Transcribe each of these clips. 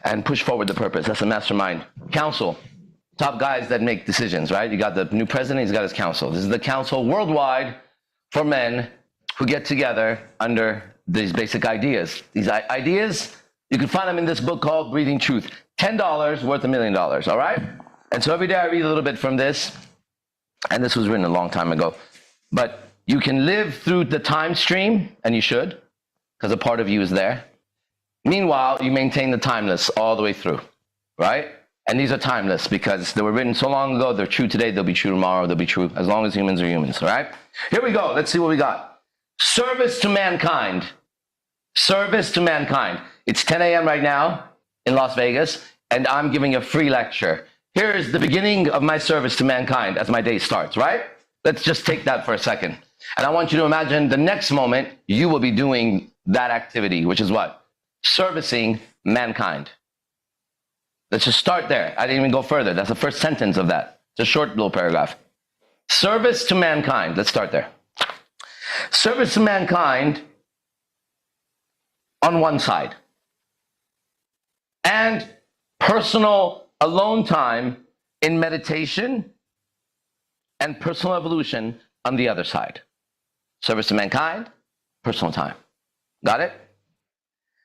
and push forward the purpose. That's a mastermind. Council, top guys that make decisions, right? You got the new president, he's got his council. This is the council worldwide for men who get together under these basic ideas. These ideas, you can find them in this book called Breathing Truth. $10 worth $1 million, all right? And so every day I read a little bit from this, and this was written a long time ago. But you can live through the time stream, and you should, because a part of you is there. Meanwhile, you maintain the timeless all the way through, right? And these are timeless because they were written so long ago, they're true today, they'll be true tomorrow, they'll be true as long as humans are humans, all right? Here we go. Let's see what we got. Service to mankind. Service to mankind. It's 10 a.m. right now in Las Vegas, and I'm giving a free lecture. Here is the beginning of my service to mankind as my day starts, right? Let's just take that for a second. And I want you to imagine the next moment you will be doing that activity, which is what? Servicing mankind. Let's just start there. I didn't even go further. That's the first sentence of that. It's a short little paragraph. Service to mankind. Let's start there. Service to mankind on one side, and personal alone time in meditation and personal evolution on the other side. Service to mankind, personal time. Got it?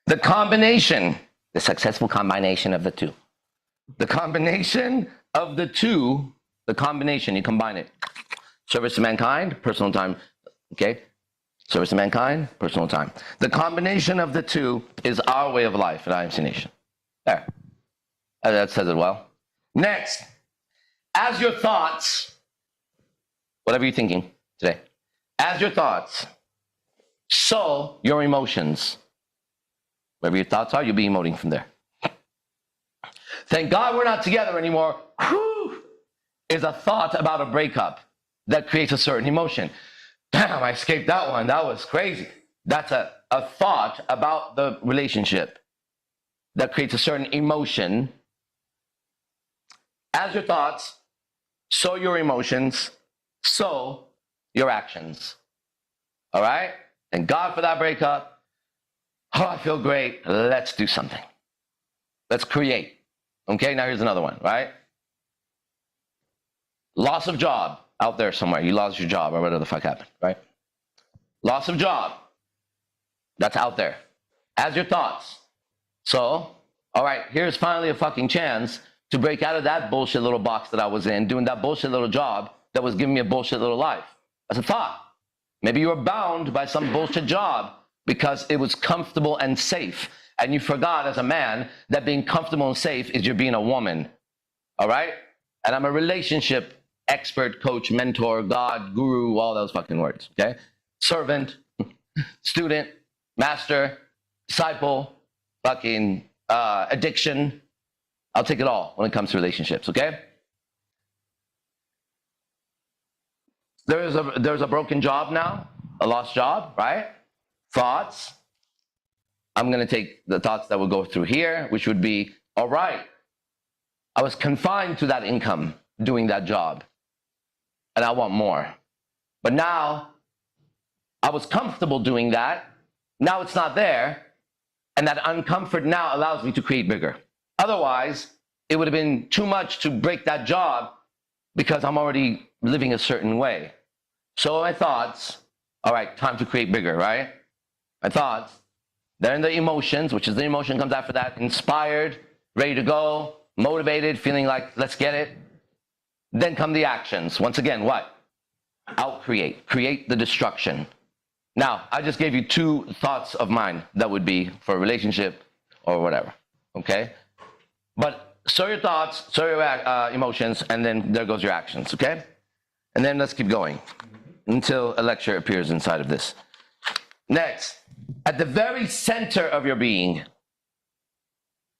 The combination, the successful combination of the two. The combination of the two, the combination, you combine it. Service to mankind, personal time. Okay? Service to mankind, personal time. The combination of the two is our way of life at IMC Nation. There. That says it well. Next, as your thoughts, whatever you're thinking today, as your thoughts, so your emotions. Whatever your thoughts are, you'll be emoting from there. Thank God we're not together anymore. Whew, is a thought about a breakup that creates a certain emotion. Damn, I escaped that one. That was crazy. That's a thought about the relationship that creates a certain emotion. As your thoughts, so your emotions, so your actions. All right? Thank God for that breakup. Oh, I feel great. Let's do something. Let's create. Okay, now here's another one, right? Loss of job out there somewhere. You lost your job or whatever the fuck happened, right? Loss of job. That's out there. As your thoughts. So, all right, here's finally a fucking chance to break out of that bullshit little box that I was in, doing that bullshit little job that was giving me a bullshit little life. That's a thought. Maybe you were bound by some bullshit job because it was comfortable and safe. And you forgot as a man that being comfortable and safe is you're being a woman. All right? And I'm a relationship expert, coach, mentor, God, guru, all those fucking words. Okay? Servant, student, master, disciple, fucking addiction. I'll take it all when it comes to relationships. Okay? There's a broken job now, a lost job, right? Thoughts. I'm going to take the thoughts that will go through here, which would be, all right, I was confined to that income doing that job, and I want more. But now, I was comfortable doing that. Now it's not there, and that uncomfort now allows me to create bigger. Otherwise, it would have been too much to break that job because I'm already living a certain way. So my thoughts, all right, time to create bigger, right? My thoughts. Then the emotions, which is the emotion comes after that, inspired, ready to go, motivated, feeling like, let's get it. Then come the actions. Once again, what? Out-create. Create the destruction. Now, I just gave you two thoughts of mine that would be for a relationship or whatever, okay? But sow your thoughts, sow your emotions, and then there goes your actions, okay? And then let's keep going until a lecture appears inside of this. Next. At the very center of your being,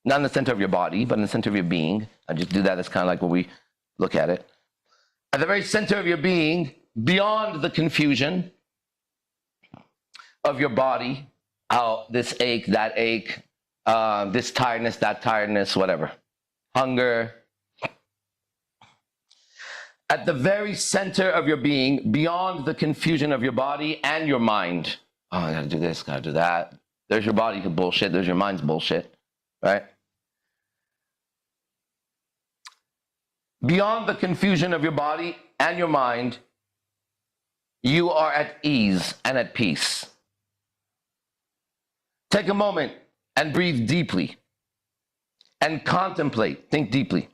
not in the center of your body, but in the center of your being. I just do that. That's kind of like what we look at it. At the very center of your being, beyond the confusion of your body, how this ache, that ache, this tiredness, that tiredness, whatever, hunger. At the very center of your being, beyond the confusion of your body and your mind. Oh, I gotta do this, gotta do that. There's your body bullshit, there's your mind's bullshit, right? beyond the confusion of your body and your mind, you are at ease and at peace. Take a moment and breathe deeply and contemplate, think deeply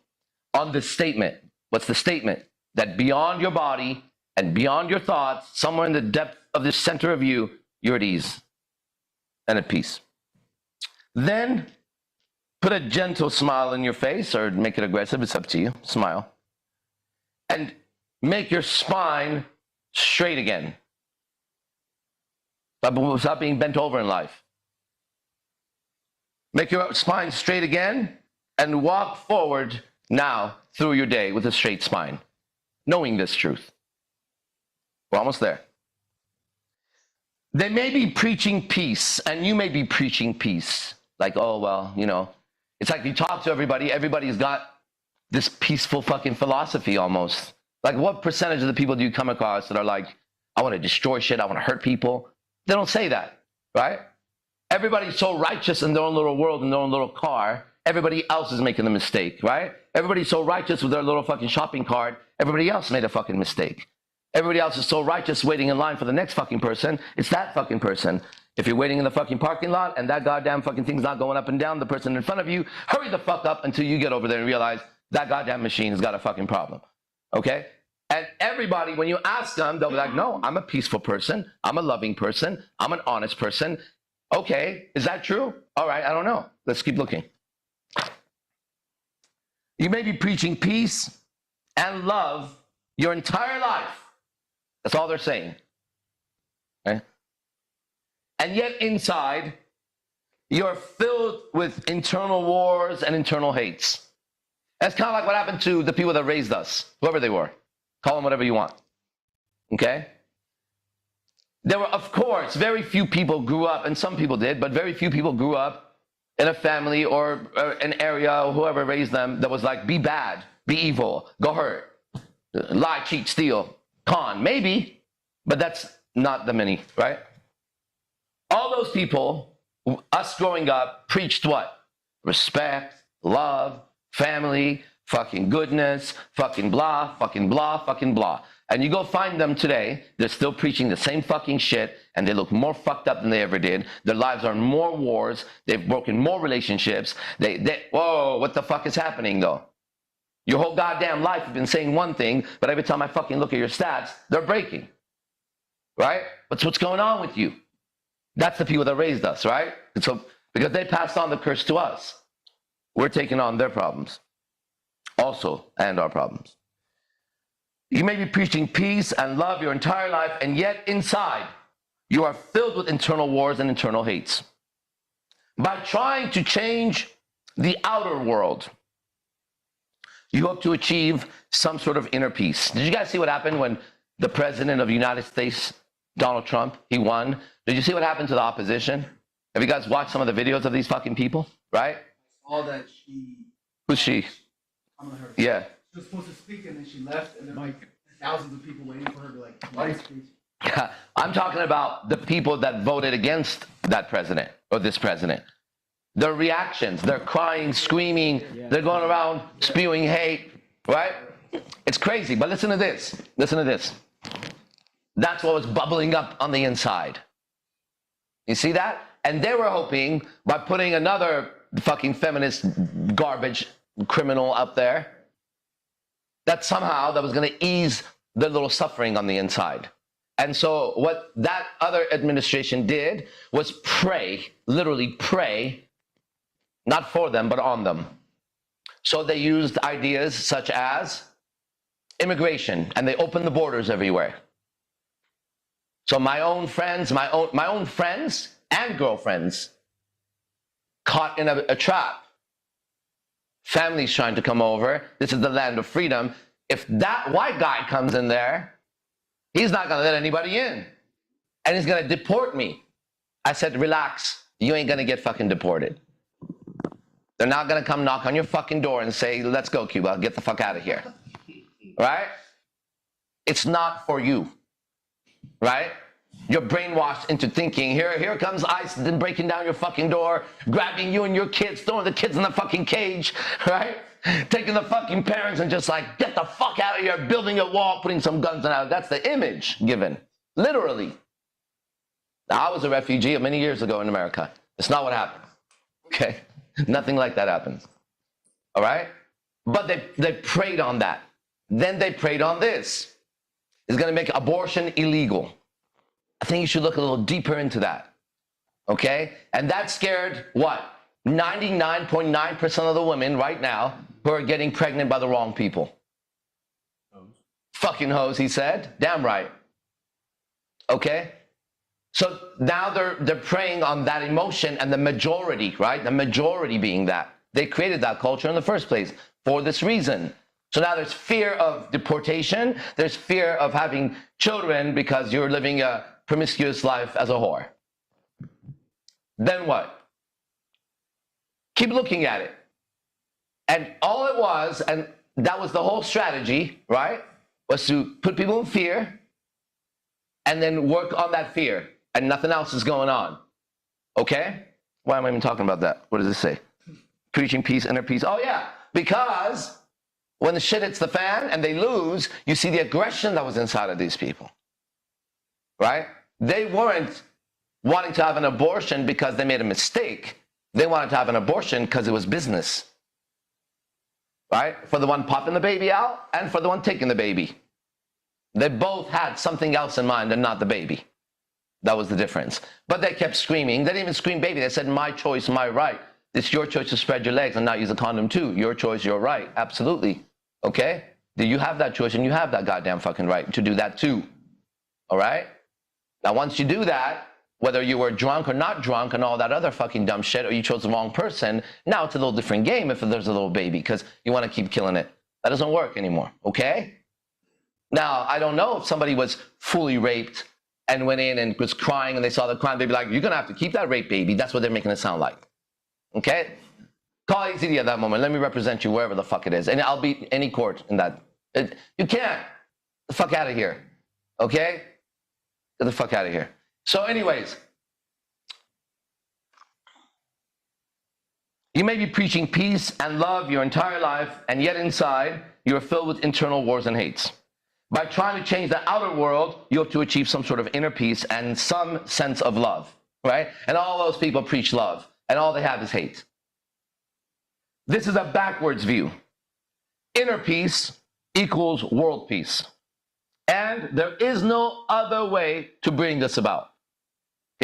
on this statement. What's the statement? That beyond your body and beyond your thoughts, somewhere in the depth of the center of you, you're at ease and at peace. Then put a gentle smile in your face, or make it aggressive, it's up to you, smile. And make your spine straight again. Stop being bent over in life. Make your spine straight again and walk forward now through your day with a straight spine, knowing this truth. We're almost there. They may be preaching peace, and you may be preaching peace. Like, oh, well, you know, it's like you talk to everybody, everybody's got this peaceful fucking philosophy almost. Like, what percentage of the people do you come across that are like, I want to destroy shit, I want to hurt people? They don't say that, right? Everybody's so righteous in their own little world, in their own little car. Everybody else is making the mistake, right? Everybody's so righteous with their little fucking shopping cart. Everybody else made a fucking mistake. Everybody else is so righteous waiting in line for the next fucking person. It's that fucking person. If you're waiting in the fucking parking lot and that goddamn fucking thing's not going up and down, the person in front of you, hurry the fuck up until you get over there and realize that goddamn machine has got a fucking problem, okay? And everybody, when you ask them, they'll be like, no, I'm a peaceful person. I'm a loving person. I'm an honest person. Okay, is that true? All right, I don't know. Let's keep looking. You may be preaching peace and love your entire life. That's all they're saying. Okay? And yet inside, you're filled with internal wars and internal hates. That's kind of like what happened to the people that raised us, whoever they were. Call them whatever you want. Okay? There were, of course, very few people grew up, and some people did, but very few people grew up in a family or an area, or whoever raised them, that was like, be bad, be evil, go hurt, lie, cheat, steal, con. Maybe, but that's not the many, right? All those people, us growing up, preached what? Respect, love, family, fucking goodness, fucking blah, fucking blah, fucking blah. And you go find them today, they're still preaching the same fucking shit, and they look more fucked up than they ever did. Their lives are in more wars. They've broken more relationships. Whoa, what the fuck is happening though? Your whole goddamn life you've been saying one thing, but every time I fucking look at your stats, they're breaking. Right? What's going on with you? That's the people that raised us, right? And so, because they passed on the curse to us, we're taking on their problems also, and our problems. You may be preaching peace and love your entire life, and yet inside, you are filled with internal wars and internal hates. By trying to change the outer world, you hope to achieve some sort of inner peace. Did you guys see what happened when the president of the United States, Donald Trump, he won? Did you see what happened to the opposition? Have you guys watched some of the videos of these fucking people, right? All that she... Who's she? I'm not her. Yeah. She was supposed to speak, and then she left, and then like thousands of people waiting for her to like speak. I'm talking about the people that voted against that president or this president. Their reactions, they're crying, screaming, they're going around spewing hate, right? It's crazy, but listen to this. Listen to this. That's what was bubbling up on the inside. You see that? And they were hoping by putting another fucking feminist garbage criminal up there, that somehow that was going to ease their little suffering on the inside. And so what that other administration did was pray, literally pray, not for them, but on them. So they used ideas such as immigration, and they opened the borders everywhere. So my own friends and girlfriends caught in a trap. Families trying to come over. This is the land of freedom. If that white guy comes in there, he's not going to let anybody in. And he's going to deport me. I said, relax. You ain't going to get fucking deported. They're not going to come knock on your fucking door and say, let's go, Cuba. Get the fuck out of here. Right? It's not for you. Right? You're brainwashed into thinking, here comes ICE breaking down your fucking door, grabbing you and your kids, throwing the kids in the fucking cage, right? Taking the fucking parents and just like, get the fuck out of here, building a wall, putting some guns out. That's the image given, literally. Now, I was a refugee many years ago in America. It's not what happened, okay? Nothing like that happens, all right? But they preyed on that. Then they preyed on this. It's gonna make abortion illegal. I think you should look a little deeper into that, okay? And that scared what? 99.9% of the women right now who are getting pregnant by the wrong people. Hoes. Fucking hoes, he said. Damn right. Okay? So now they're preying on that emotion and the majority, right? The majority being that. They created that culture in the first place for this reason. So now there's fear of deportation. There's fear of having children because you're living a promiscuous life as a whore. Then what? Keep looking at it. And all it was, and that was the whole strategy, right? Was to put people in fear and then work on that fear. And nothing else is going on. Okay? Why am I even talking about that? What does it say? Preaching peace, inner peace. Oh yeah, because when the shit hits the fan and they lose, you see the aggression that was inside of these people. Right? They weren't wanting to have an abortion because they made a mistake. They wanted to have an abortion because it was business. Right? For the one popping the baby out and for the one taking the baby. They both had something else in mind and not the baby. That was the difference. But they kept screaming. They didn't even scream baby. They said, my choice, my right. It's your choice to spread your legs and not use a condom too. Your choice, your right. Absolutely. Okay? Do you have that choice and you have that goddamn fucking right to do that too. All right? Now, once you do that, whether you were drunk or not drunk and all that other fucking dumb shit, or you chose the wrong person, now it's a little different game if there's a little baby because you want to keep killing it. That doesn't work anymore. Okay? Now, I don't know if somebody was fully raped and went in and was crying and they saw the crime, they'd be like, you're going to have to keep that rape baby. That's what they're making it sound like. Okay? Call AZD at that moment. Let me represent you wherever the fuck it is. And I'll beat any court in that. You can't. Get the fuck out of here. Okay? Get the fuck out of here. So anyways, you may be preaching peace and love your entire life, and yet inside, you're filled with internal wars and hates. By trying to change the outer world, you hope to achieve some sort of inner peace and some sense of love, right? And all those people preach love, and all they have is hate. This is a backwards view. Inner peace equals world peace. And there is no other way to bring this about.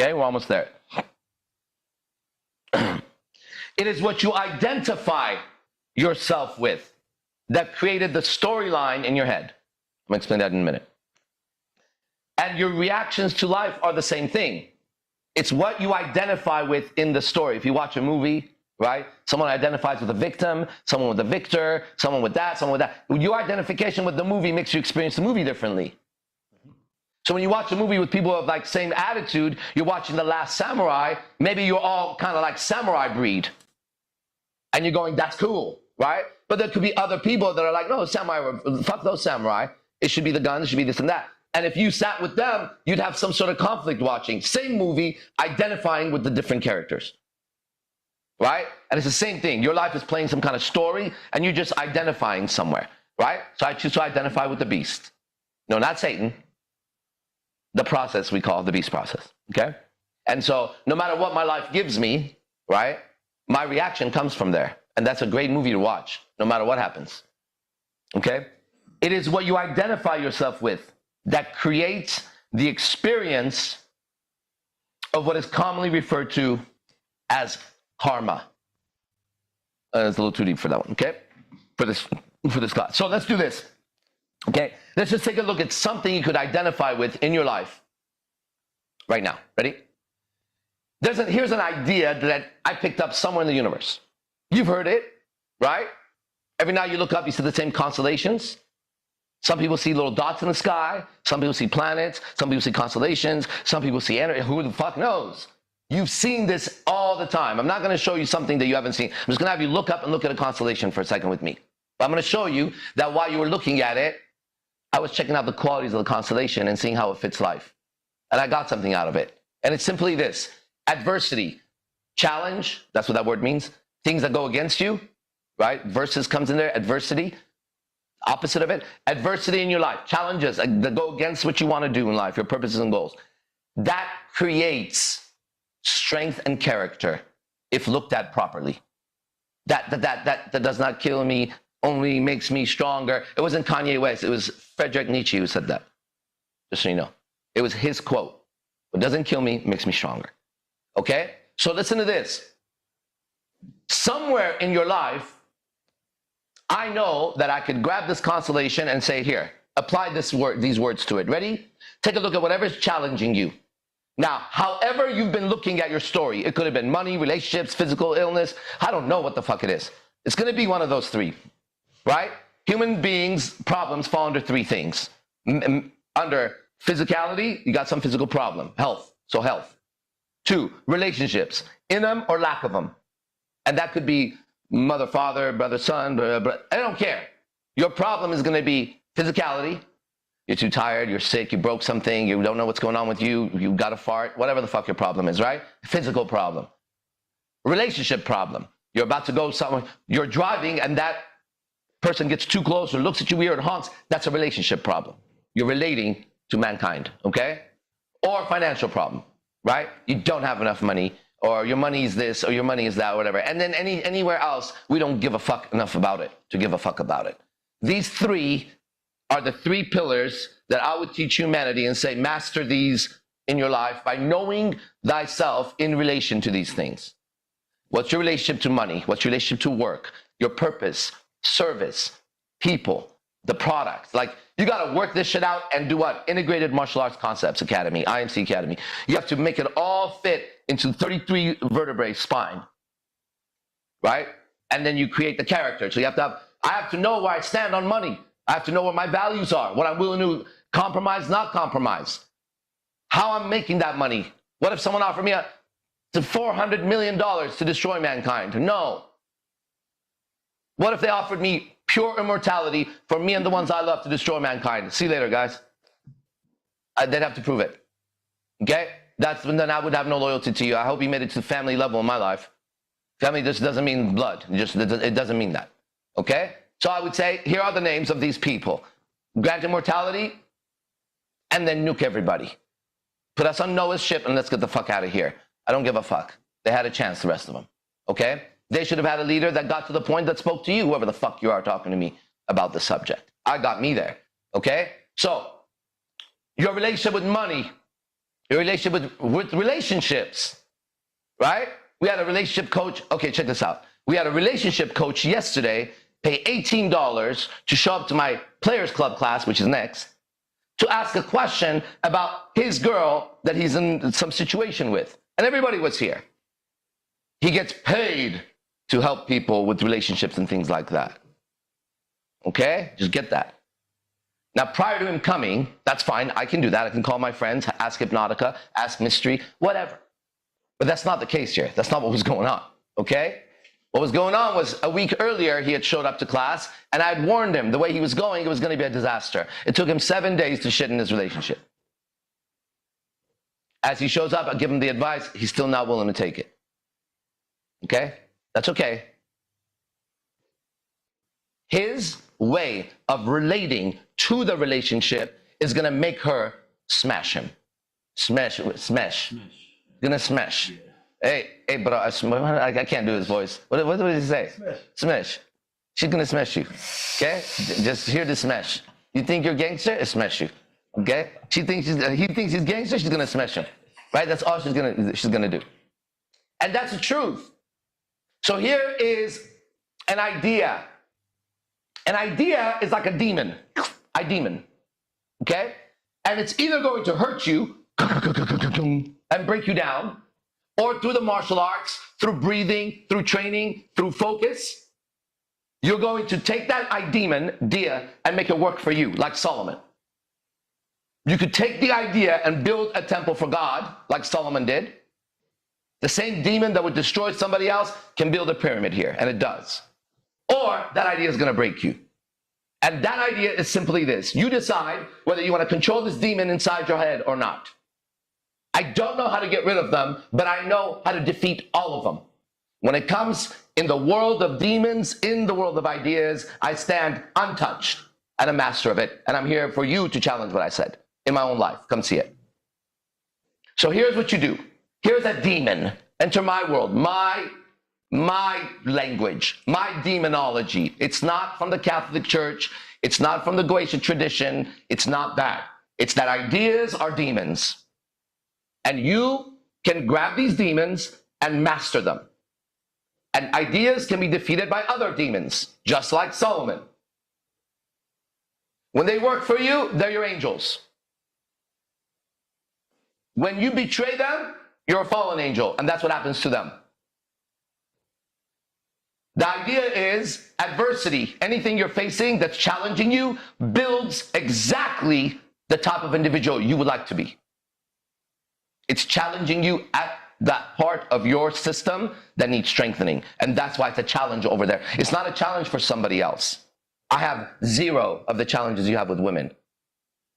Okay, we're almost there. It is what you identify yourself with that created the storyline in your head. I'm going to explain that in a minute. And your reactions to life are the same thing. It's what you identify with in the story. If you watch a movie, right? Someone identifies with the victim, someone with the victor, someone with that, someone with that. Your identification with the movie makes you experience the movie differently. So when you watch a movie with people of like same attitude, you're watching The Last Samurai, maybe you're all kind of like samurai breed. And you're going, that's cool, right? But there could be other people that are like, no, samurai, fuck those samurai. It should be the guns, it should be this and that. And if you sat with them, you'd have some sort of conflict watching. Same movie, identifying with the different characters, right? And it's the same thing. Your life is playing some kind of story, and you're just identifying somewhere, right? So I choose to identify with the beast. No, not Satan. The process we call the beast process, okay? And so no matter what my life gives me, right, my reaction comes from there. And that's a great movie to watch, no matter what happens, okay? It is what you identify yourself with that creates the experience of what is commonly referred to as karma. It's a little too deep for that one, okay? For this class. So let's do this, okay? Let's just take a look at something you could identify with in your life right now. Ready? Here's an idea that I picked up somewhere in the universe. You've heard it, right? Every night you look up, you see the same constellations. Some people see little dots in the sky. Some people see planets. Some people see constellations. Some people see energy. Who the fuck knows? You've seen this all the time. I'm not going to show you something that you haven't seen. I'm just going to have you look up and look at a constellation for a second with me. But I'm going to show you that while you were looking at it, I was checking out the qualities of the constellation and seeing how it fits life. and I got something out of it. And it's simply this: adversity, challenge, that's what that word means. Things that go against you, right? Versus comes in there, adversity. Opposite of it, adversity in your life, challenges that go against what you want to do in life, your purposes and goals. That creates strength and character if looked at properly. That does not kill me, only makes me stronger. It wasn't Kanye West, it was Friedrich Nietzsche who said that. Just so you know. It was his quote. What doesn't kill me makes me stronger. Okay? So listen to this. Somewhere in your life, I know that I could grab this constellation and say, here, apply these words to it. Ready? Take a look at whatever's challenging you. Now, however you've been looking at your story, it could have been money, relationships, physical illness. I don't know what the fuck it is. It's going to be one of those three, right? Human beings' problems fall under three things. Under physicality, you got some physical problem. Health, so health. 2, relationships, in them or lack of them. And that could be mother, father, brother, son, I don't care. Your problem is going to be physicality. You're too tired, you're sick, you broke something, you don't know what's going on with you, you got a fart, whatever the fuck your problem is, right? Physical problem. Relationship problem. You're about to go somewhere, you're driving and that person gets too close or looks at you weird or honks. That's a relationship problem. You're relating to mankind, okay? Or financial problem, right? You don't have enough money, or your money is this, or your money is that, or whatever. And then anywhere else, we don't give a fuck enough about it to give a fuck about it. These three are the three pillars that I would teach humanity and say, master these in your life by knowing thyself in relation to these things. What's your relationship to money? What's your relationship to work? Your purpose, service, people, the product. Like, you got to work this shit out and do what? Integrated Martial Arts Concepts Academy, IMC Academy. You have to make it all fit into 33 vertebrae spine, right? And then you create the character. So I have to know where I stand on money. I have to know what my values are, what I'm willing to compromise, not compromise. How I'm making that money. What if someone offered me $400 million to destroy mankind? No. What if they offered me pure immortality for me and the ones I love to destroy mankind? See you later, guys. They'd have to prove it. Okay? Then I would have no loyalty to you. I hope you made it to the family level in my life. Family just doesn't mean blood. It doesn't mean that. Okay? So I would say, here are the names of these people. Grant immortality, and then nuke everybody. Put us on Noah's ship and let's get the fuck out of here. I don't give a fuck. They had a chance, the rest of them. Okay? They should have had a leader that got to the point that spoke to you, whoever the fuck you are talking to me about the subject. I got me there. Okay? So, your relationship with money, your relationship with relationships, right? We had a relationship coach. Okay, check this out. We had a relationship coach yesterday pay $18 to show up to my Players Club class, which is next, to ask a question about his girl that he's in some situation with. And everybody was here. He gets paid to help people with relationships and things like that. Okay? Just get that. Now, prior to him coming, that's fine. I can do that. I can call my friends, ask Hypnotica, ask Mystery, whatever. But that's not the case here. That's not what was going on. Okay? What was going on was a week earlier, he had showed up to class, and I had warned him the way he was going, it was going to be a disaster. It took him 7 days to shit in his relationship. As he shows up, I give him the advice. He's still not willing to take it. Okay? That's okay. His way of relating to the relationship is going to make her smash him. Smash. Gonna smash. Yeah. Hey, bro, I can't do his voice. What did he say? Smash. She's gonna smash you. Okay? Just hear the smash. You think you're gangster? It smash you. Okay? He thinks he's gangster, she's gonna smash him. Right? That's all she's gonna do. And that's the truth. So here is an idea. An idea is like a demon. A demon. Okay? And it's either going to hurt you and break you down, or through the martial arts, through breathing, through training, through focus, you're going to take that idea and make it work for you, like Solomon. You could take the idea and build a temple for God, like Solomon did. The same demon that would destroy somebody else can build a pyramid here, and it does. Or that idea is going to break you. And that idea is simply this. You decide whether you want to control this demon inside your head or not. I don't know how to get rid of them, but I know how to defeat all of them. When it comes in the world of demons, in the world of ideas, I stand untouched and a master of it. And I'm here for you to challenge what I said in my own life. Come see it. So here's what you do. Here's a demon. Enter my world, my language, my demonology. It's not from the Catholic Church. It's not from the Goetia tradition. It's not that. It's that ideas are demons. And you can grab these demons and master them. And ideas can be defeated by other demons, just like Solomon. When they work for you, they're your angels. When you betray them, you're a fallen angel, and that's what happens to them. The idea is adversity. Anything you're facing that's challenging you builds exactly the type of individual you would like to be. It's challenging you at that part of your system that needs strengthening. And that's why it's a challenge over there. It's not a challenge for somebody else. I have zero of the challenges you have with women.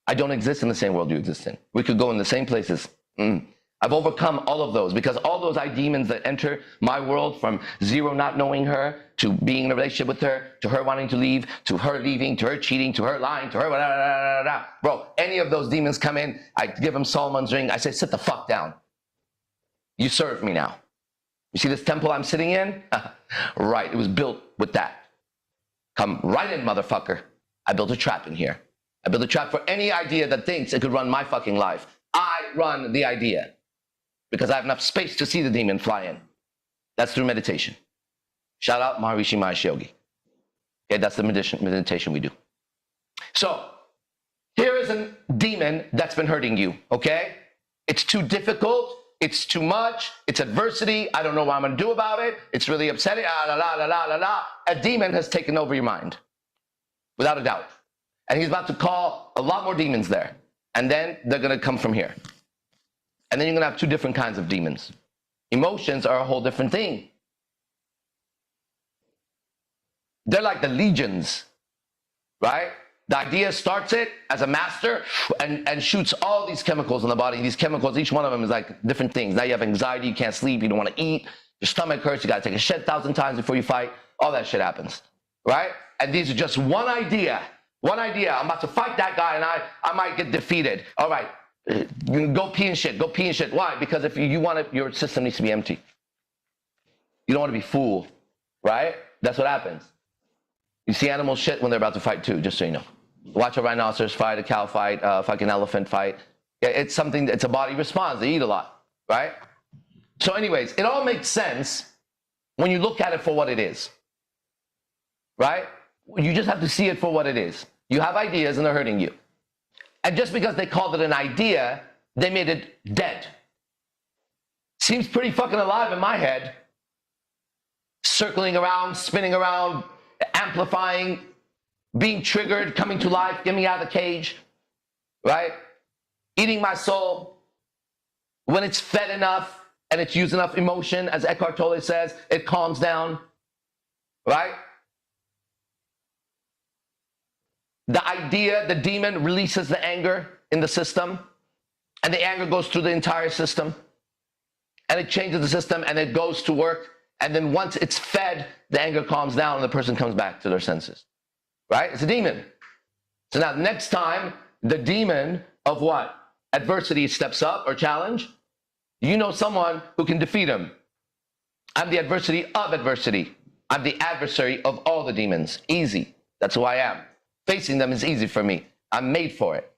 I don't exist in the same world you exist in. We could go in the same places. I've overcome all of those because all those demons that enter my world, from zero not knowing her, to being in a relationship with her, to her wanting to leave, to her leaving, to her cheating, to her lying, to her bro, any of those demons come in, I give them Solomon's ring, I say, sit the fuck down. You serve me now. You see this temple I'm sitting in? Right, it was built with that. Come right in, motherfucker. I built a trap in here. I built a trap for any idea that thinks it could run my fucking life. I run the idea because I have enough space to see the demon fly in. That's through meditation. Shout out Maharishi Mahesh Yogi. Okay, that's the meditation we do. So here is a demon that's been hurting you, okay? It's too difficult. It's too much. It's adversity. I don't know what I'm going to do about it. It's really upsetting. A demon has taken over your mind, without a doubt. And he's about to call a lot more demons there. And then they're going to come from here. And then you're going to have two different kinds of demons. Emotions are a whole different thing. They're like the legions, right? The idea starts it as a master and shoots all these chemicals in the body. These chemicals, each one of them is like different things. Now you have anxiety, you can't sleep, you don't want to eat, your stomach hurts, you got to take a shit 1,000 times before you fight. All that shit happens, right? And these are just one idea. One idea. I'm about to fight that guy and I might get defeated. All right, you can go pee and shit. Go pee and shit. Why? Because if you want it, your system needs to be empty. You don't want to be fooled, right? That's what happens. You see animals shit when they're about to fight too, just so you know. Watch a rhinoceros fight, a cow fight, a fucking elephant fight. It's something, it's a body response. They eat a lot, right? So anyways, it all makes sense when you look at it for what it is, right? You just have to see it for what it is. You have ideas and they're hurting you. And just because they called it an idea, they made it dead. Seems pretty fucking alive in my head. Circling around, spinning around, amplifying, being triggered, coming to life, getting me out of the cage, right? Eating my soul. When it's fed enough and it's used enough emotion, as Eckhart Tolle says, it calms down, right? The idea, the demon releases the anger in the system, and the anger goes through the entire system, and it changes the system, and it goes to work, and then once it's fed, the anger calms down, and the person comes back to their senses, right? It's a demon. So now, next time, the demon of what? Adversity steps up or challenge, you know someone who can defeat him. I'm the adversity of adversity. I'm the adversary of all the demons. Easy. That's who I am. Facing them is easy for me. I'm made for it.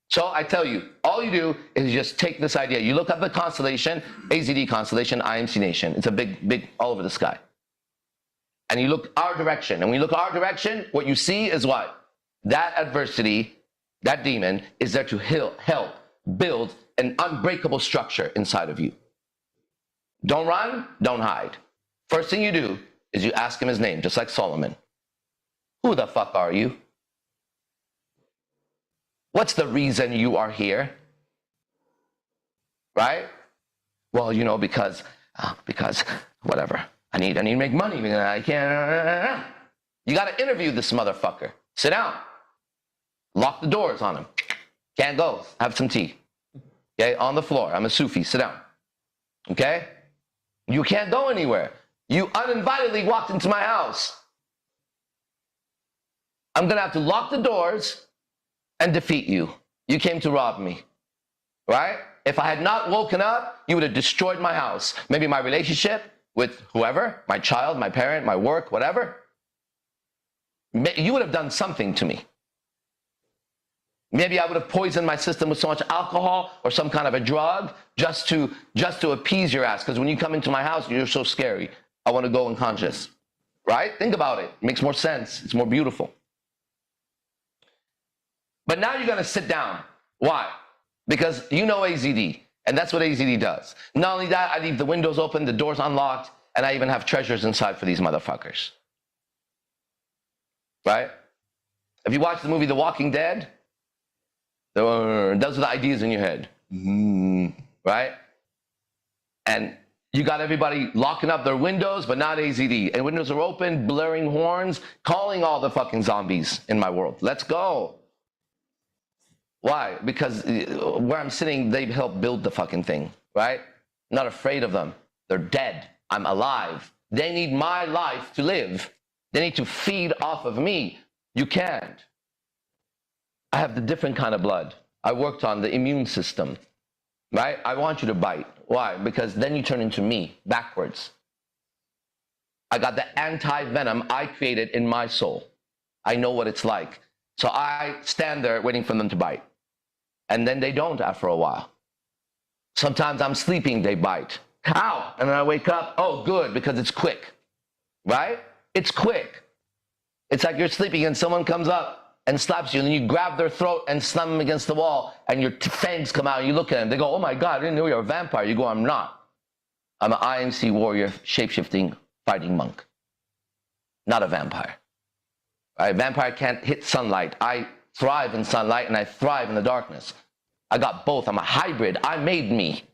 So I tell you, all you do is just take this idea. You look up the constellation, AZD constellation, IMC Nation. It's a big, all over the sky. And you look our direction. And when you look our direction, what you see is what? That adversity, that demon, is there to help build an unbreakable structure inside of you. Don't run, don't hide. First thing you do is you ask him his name, just like Solomon. Who the fuck are you? What's the reason you are here? Right? Well, you know, because whatever. I need to make money. I can't. You got to interview this motherfucker. Sit down. Lock the doors on him. Can't go. Have some tea. Okay, on the floor. I'm a Sufi. Sit down. Okay? You can't go anywhere. You uninvitedly walked into my house. I'm going to have to lock the doors and defeat you. You came to rob me. Right? If I had not woken up, you would have destroyed my house. Maybe my relationship with whoever, my child, my parent, my work, whatever. You would have done something to me. Maybe I would have poisoned my system with so much alcohol or some kind of a drug just to appease your ass. Because when you come into my house, you're so scary. I want to go unconscious. Right? Think about it. It makes more sense. It's more beautiful. But now you're going to sit down. Why? Because you know AZD. And that's what AZD does. Not only that, I leave the windows open, the doors unlocked, and I even have treasures inside for these motherfuckers. Right? If you watch the movie The Walking Dead, those are the ideas in your head. Right? And you got everybody locking up their windows, but not AZD. And windows are open, blaring horns, calling all the fucking zombies in my world. Let's go. Why? Because where I'm sitting, they've helped build the fucking thing, right? I'm not afraid of them. They're dead. I'm alive. They need my life to live. They need to feed off of me. You can't. I have the different kind of blood. I worked on the immune system, right? I want you to bite. Why? Because then you turn into me, backwards. I got the anti-venom I created in my soul. I know what it's like. So I stand there waiting for them to bite. And then they don't after a while. Sometimes I'm sleeping, they bite. Ow! And then I wake up, oh, good, because it's quick. Right? It's quick. It's like you're sleeping and someone comes up and slaps you, and then you grab their throat and slam them against the wall, and your fangs come out, and you look at them. They go, oh my God, I didn't know you're a vampire. You go, I'm not. I'm an IMC warrior, shape-shifting, fighting monk. Not a vampire. Right? Vampire can't hit sunlight. I thrive in sunlight and I thrive in the darkness. I got both. I'm a hybrid. I made me.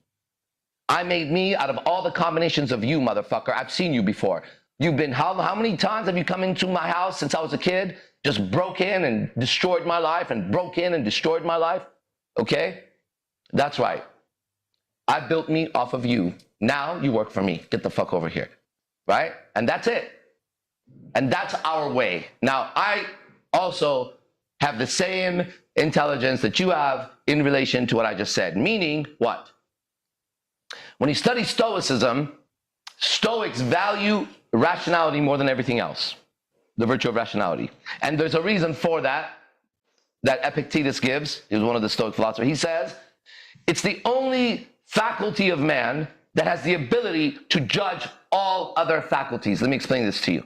I made me out of all the combinations of you, motherfucker. I've seen you before. You've been, how many times have you come into my house since I was a kid? Just broke in and destroyed my life and broke in and destroyed my life? Okay? That's right. I built me off of you. Now you work for me. Get the fuck over here. Right? And that's it. And that's our way. Now, I also have the same intelligence that you have in relation to what I just said. Meaning what? When you study Stoicism, Stoics value rationality more than everything else. The virtue of rationality. And there's a reason for that Epictetus gives. He was one of the Stoic philosophers. He says, it's the only faculty of man that has the ability to judge all other faculties. Let me explain this to you.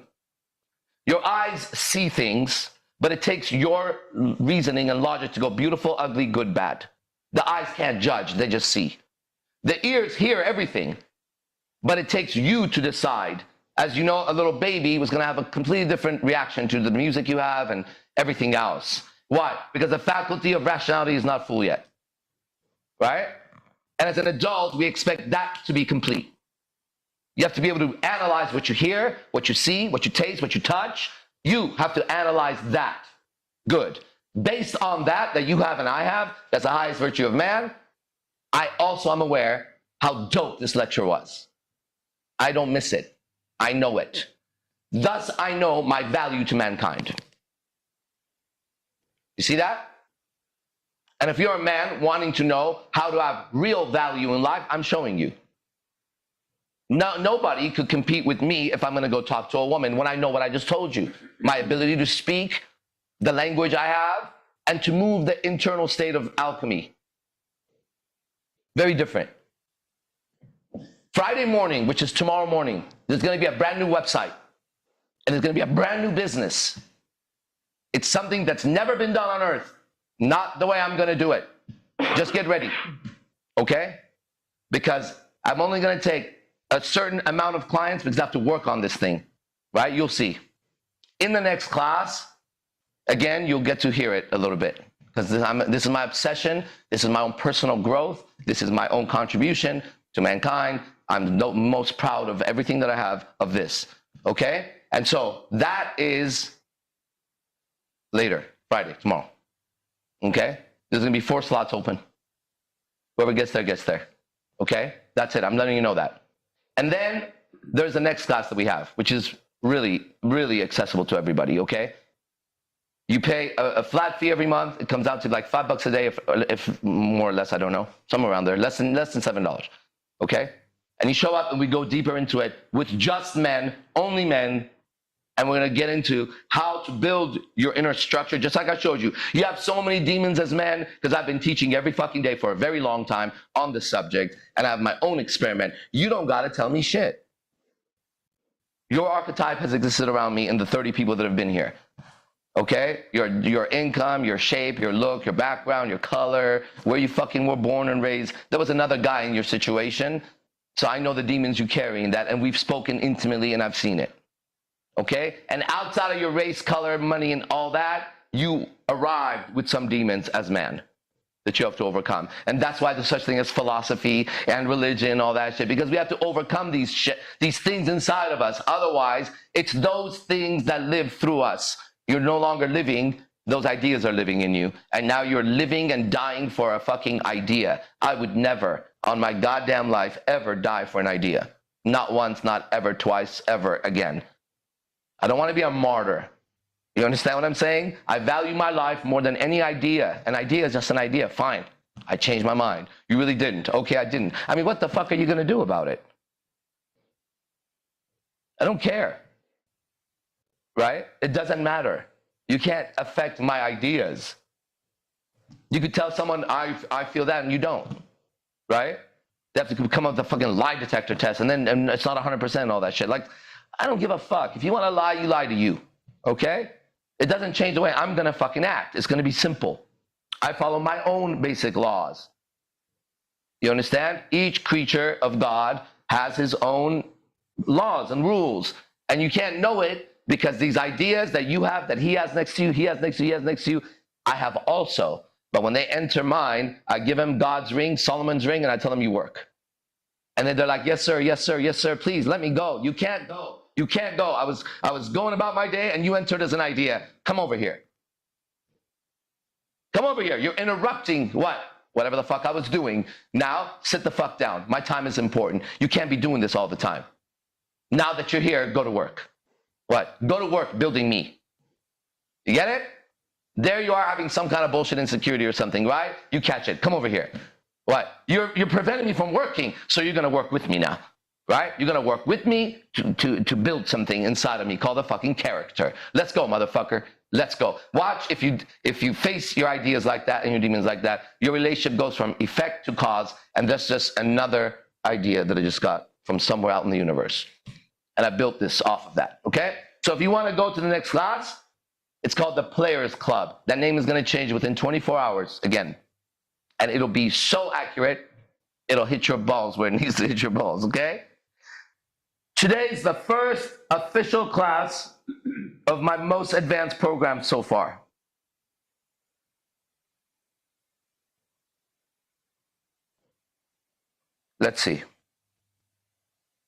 Your eyes see things, but it takes your reasoning and logic to go beautiful, ugly, good, bad. The eyes can't judge, they just see. The ears hear everything, but it takes you to decide. As you know, a little baby was going to have a completely different reaction to the music you have and everything else. Why? Because the faculty of rationality is not full yet. Right? And as an adult, we expect that to be complete. You have to be able to analyze what you hear, what you see, what you taste, what you touch. You have to analyze that. Good. Based on that you have and I have, that's the highest virtue of man, I also am aware how dope this lecture was. I don't miss it. I know it. Thus, I know my value to mankind. You see that? And if you're a man wanting to know how to have real value in life, I'm showing you. No, nobody could compete with me if I'm going to go talk to a woman when I know what I just told you. My ability to speak, the language I have, and to move the internal state of alchemy. Very different. Friday morning, which is tomorrow morning, there's going to be a brand new website. And there's going to be a brand new business. It's something that's never been done on earth. Not the way I'm going to do it. Just get ready. Okay? Because I'm only going to take a certain amount of clients because I have to work on this thing, right? You'll see. In the next class, again, you'll get to hear it a little bit because this is my obsession. This is my own personal growth. This is my own contribution to mankind. I'm most proud of everything that I have of this, okay? And so that is later, Friday, tomorrow, okay? There's going to be 4 slots open. Whoever gets there, gets there. Okay? That's it. I'm letting you know that. And then there's the next class that we have, which is really, really accessible to everybody, okay? You pay a flat fee every month. It comes out to like $5 a day, if more or less, I don't know, somewhere around there, less than $7, okay? And you show up and we go deeper into it with just men, only men, and we're gonna get into how to build your inner structure, just like I showed you. You have so many demons as men, because I've been teaching every fucking day for a very long time on this subject, and I have my own experiment. You don't gotta tell me shit. Your archetype has existed around me and the 30 people that have been here. Okay? Your income, your shape, your look, your background, your color, where you fucking were born and raised. There was another guy in your situation. So I know the demons you carry in that, and we've spoken intimately and I've seen it. Okay? And outside of your race, color, money, and all that, you arrived with some demons as man that you have to overcome. And that's why there's such thing as philosophy and religion, all that shit, because we have to overcome these things inside of us. Otherwise, it's those things that live through us. You're no longer living, those ideas are living in you. And now you're living and dying for a fucking idea. I would never, on my goddamn life, ever die for an idea. Not once, not ever, twice, ever again. I don't want to be a martyr. You understand what I'm saying? I value my life more than any idea. An idea is just an idea, fine. I changed my mind. You really didn't. Okay, I didn't. I mean, what the fuck are you going to do about it? I don't care. Right? It doesn't matter. You can't affect my ideas. You could tell someone, I feel that, and you don't. Right? They have to come up with a fucking lie detector test, and then it's not 100% all that shit. Like, I don't give a fuck. If you want to lie, you lie to you. Okay? It doesn't change the way I'm going to fucking act. It's going to be simple. I follow my own basic laws. You understand? Each creature of God has his own laws and rules. And you can't know it because these ideas that you have, that he has next to you, he has next to you, he has next to you, I have also. But when they enter mine, I give them God's ring, Solomon's ring, and I tell them you work. And then they're like, yes, sir, yes, sir, yes, sir, please let me go. You can't go. You can't go. I was going about my day and you entered as an idea. Come over here. Come over here. You're interrupting what? Whatever the fuck I was doing. Now, sit the fuck down. My time is important. You can't be doing this all the time. Now that you're here, go to work. What? Go to work building me. You get it? There you are having some kind of bullshit insecurity or something, right? You catch it. Come over here. What? You're preventing me from working, so you're going to work with me now. Right? You're going to work with me to build something inside of me called a fucking character. Let's go, motherfucker. Let's go. Watch, if you face your ideas like that and your demons like that, your relationship goes from effect to cause, and that's just another idea that I just got from somewhere out in the universe. And I built this off of that, okay? So if you want to go to the next class, it's called the Players Club. That name is going to change within 24 hours again. And it'll be so accurate, it'll hit your balls where it needs to hit your balls, okay? Today is the first official class of my most advanced program so far. Let's see.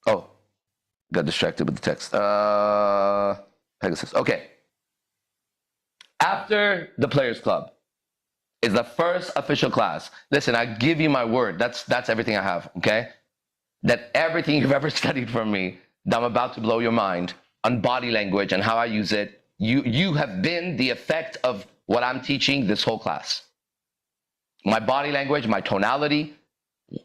Oh, got distracted with the text. Pegasus. Okay. After the Players Club is the first official class. Listen, I give you my word. That's everything I have, okay? That everything you've ever studied from me, that I'm about to blow your mind on body language and how I use it, you have been the effect of what I'm teaching this whole class. My body language, my tonality,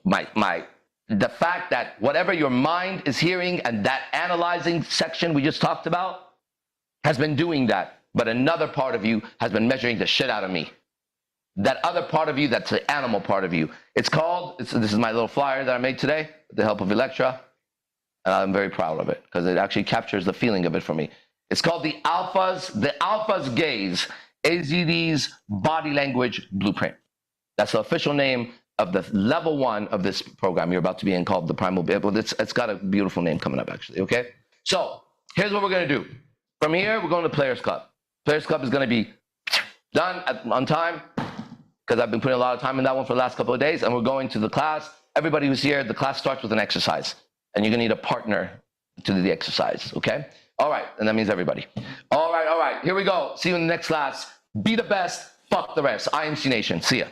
the fact that whatever your mind is hearing and that analyzing section we just talked about has been doing that. But another part of you has been measuring the shit out of me. That other part of you, that's the animal part of you. This is my little flyer that I made today with the help of Electra. And I'm very proud of it because it actually captures the feeling of it for me. It's called the Alpha's Gaze, AZD's Body Language Blueprint. That's the official name of the level 1 of this program you're about to be in, called the Primal Bible. It's got a beautiful name coming up, actually, okay? So here's what we're going to do. From here, we're going to Players Club. Players Club is going to be done on time because I've been putting a lot of time in that one for the last couple of days, and we're going to the class. Everybody who's here, the class starts with an exercise. And you're going to need a partner to do the exercise, okay? All right, and that means everybody. All right, here we go. See you in the next class. Be the best, fuck the rest. IMC Nation, see ya.